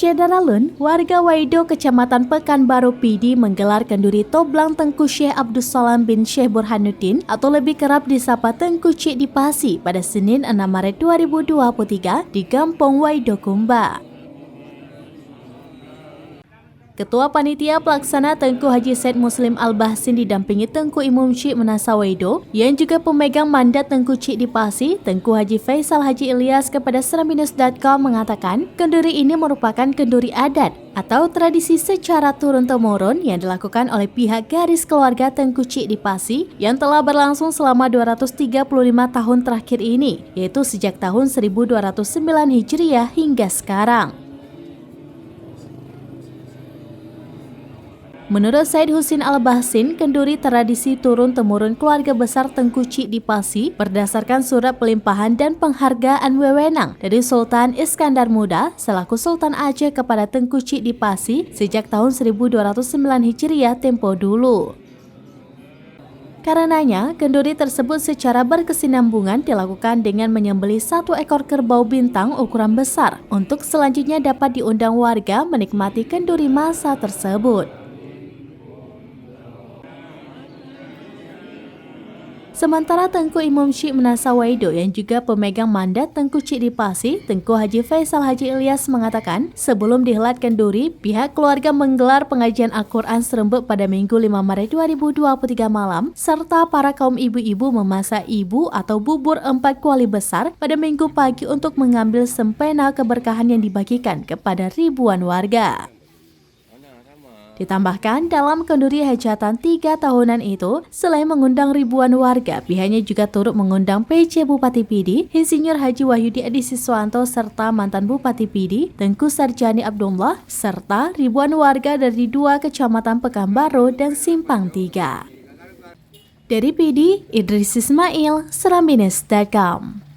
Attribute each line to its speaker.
Speaker 1: Syedaralun, warga Waido, Kecamatan Pekanbaru Pidi menggelar kenduri toblang Tengku Syekh Abdus Salam bin Syekh Burhanuddin atau lebih kerap disapa Tengku Cik di Pasi pada Senin 6 Maret 2023 di Kampung Waido Kumba. Ketua Panitia Pelaksana Tengku Haji Said Muslim Al-Bahsin didampingi Tengku Imam Syekh Menasa Waido yang juga pemegang mandat Tengku Cik di Pasi, Tengku Haji Faisal Haji Ilyas kepada Seramnews.com mengatakan kenduri ini merupakan kenduri adat atau tradisi secara turun-temurun yang dilakukan oleh pihak garis keluarga Tengku Cik di Pasi yang telah berlangsung selama 235 tahun terakhir ini, yaitu sejak tahun 1209 Hijriah hingga sekarang. Menurut Said Husin Al-Bahsin, kenduri tradisi turun-temurun keluarga besar Tengku Cik di Pasi berdasarkan surat pelimpahan dan penghargaan wewenang dari Sultan Iskandar Muda selaku Sultan Aceh kepada Tengku Cik di Pasi sejak tahun 1209 Hijriah tempo dulu. Karenanya, kenduri tersebut secara berkesinambungan dilakukan dengan menyembelih 1 ekor kerbau bintang ukuran besar untuk selanjutnya dapat diundang warga menikmati kenduri masa tersebut. Sementara Tengku Imam Syekh Menasa Waido yang juga pemegang mandat Tengku Cik di Pasi, Tengku Haji Faisal Haji Ilyas mengatakan sebelum dihelat kenduri, pihak keluarga menggelar pengajian Al-Quran serembuk pada Minggu 5 Maret 2023 malam, serta para kaum ibu-ibu memasak ibu atau bubur 4 kuali besar pada Minggu pagi untuk mengambil sempena keberkahan yang dibagikan kepada ribuan warga. Ditambahkan, dalam kenduri hajatan 3 tahunan itu, selain mengundang ribuan warga, pihaknya juga turut mengundang PC Bupati Pidi, Insinyur Haji Wahyudi Adi Siswanto, serta mantan Bupati Pidi, Tengku Sarjani Abdullah, serta ribuan warga dari 2 kecamatan Pekanbaru dan Simpang 3. Dari Pidi, Idris Ismail, Seramnews.com.